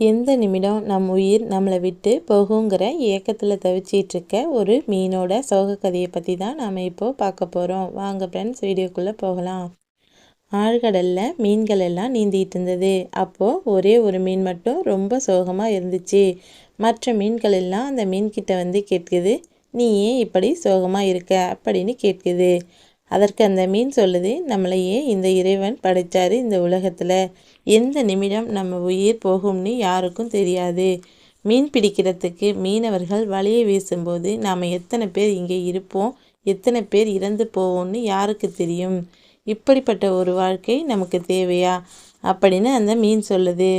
எந்த நிமிடம் நம் உயிர் நம்மளை விட்டு போகுங்கிற ஏக்கத்தில் தவிச்சிட்டு இருக்க ஒரு மீனோட சோக கதையை பற்றி தான் நாம் இப்போது பார்க்க போகிறோம். வாங்க ஃப்ரெண்ட்ஸ், வீடியோக்குள்ளே போகலாம். ஆழ்கடலில் மீன்கள் எல்லாம் நீந்திட்டு இருந்தது. அப்போது ஒரே ஒரு மீன் மட்டும் ரொம்ப சோகமாக இருந்துச்சு. மற்ற மீன்கள் எல்லாம் அந்த மீன்கிட்ட வந்து கேட்குது, நீ ஏன் இப்படி சோகமாக இருக்க அப்படின்னு கேட்குது. அதற்கு அந்த மீன் சொல்லுது, நம்மளையே இந்த இறைவன் படைத்தார். இந்த உலகத்தில் எந்த நிமிடம் நம்ம உயிர் போகும்னு யாருக்கும் தெரியாது. மீன் பிடிக்கிறதுக்கு மீனவர்கள் வலையை வீசும்போது நாம் எத்தனை பேர் இங்கே இருப்போம், எத்தனை பேர் இறந்து போவோம்னு யாருக்கு தெரியும். இப்படிப்பட்ட ஒரு வாழ்க்கை நமக்கு தேவையா அப்படின்னு அந்த மீன் சொல்லுது.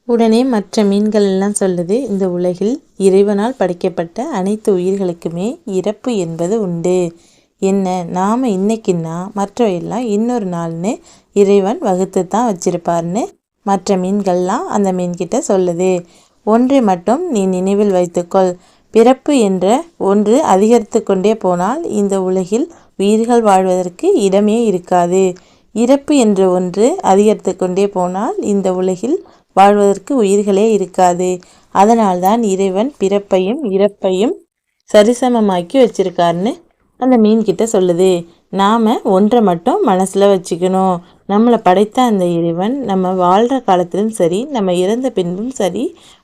உடனே மற்ற மீன்கள் எல்லாம் சொல்லுது, இந்த உலகில் இறைவனால் படைக்கப்பட்ட அனைத்து உயிர்களுக்குமே இறப்பு என்பது உண்டு. என்ன, நாம் இன்னைக்குன்னா மற்றவையெல்லாம் இன்னொரு நாள்னு இறைவன் வகுத்து தான் வச்சிருப்பார்னு மற்ற மீன்கள்லாம் அந்த மீன்கிட்ட சொல்லுது. ஒன்றை மட்டும் நீ நினைவில் வைத்துக்கொள், பிறப்பு என்ற ஒன்று அதிகரித்து கொண்டே போனால் இந்த உலகில் உயிர்கள் வாழ்வதற்கு இடமே இருக்காது. இறப்பு என்ற ஒன்று அதிகரித்து கொண்டே போனால் இந்த உலகில் வாழ்வதற்கு உயிர்களே இருக்காது. அதனால்தான் இறைவன் பிறப்பையும் இறப்பையும் சரிசமமாக்கி வச்சிருக்காருன்னு அந்த மீன்கிட்ட சொல்லுது. நாம் ஒன்றை மட்டும் மனசில் வச்சுக்கணும், நம்மளை படைத்த அந்த இறைவன் நம்ம வாழ்கிற காலத்திலும் சரி, நம்ம இறந்த பின்பும் சரி,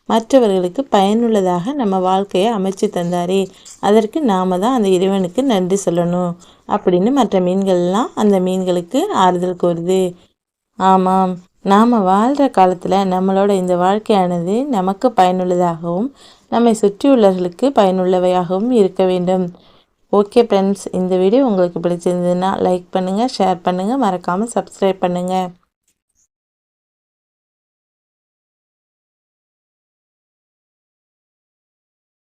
மற்றவர்களுக்கு பயனுள்ளதாக நம்ம வாழ்க்கையை அமைச்சு தந்தாரே, அதற்கு நாம் தான் அந்த இறைவனுக்கு நன்றி சொல்லணும் அப்படின்னு மற்ற மீன்கள்லாம் அந்த மீன்களுக்கு ஆறுதல் கூறுது. ஆமாம், நாம் வாழ்கிற காலத்தில் நம்மளோட இந்த வாழ்க்கையானது நமக்கு பயனுள்ளதாகவும் நம்மை சுற்றியுள்ளவர்களுக்கு பயனுள்ளவையாகவும் இருக்க வேண்டும். ஓகே ஃப்ரெண்ட்ஸ், இந்த வீடியோ உங்களுக்கு பிடிச்சிருந்ததுன்னா லைக் பண்ணுங்கள், ஷேர் பண்ணுங்கள், மறக்காமல் சப்ஸ்கிரைப் பண்ணுங்கள்.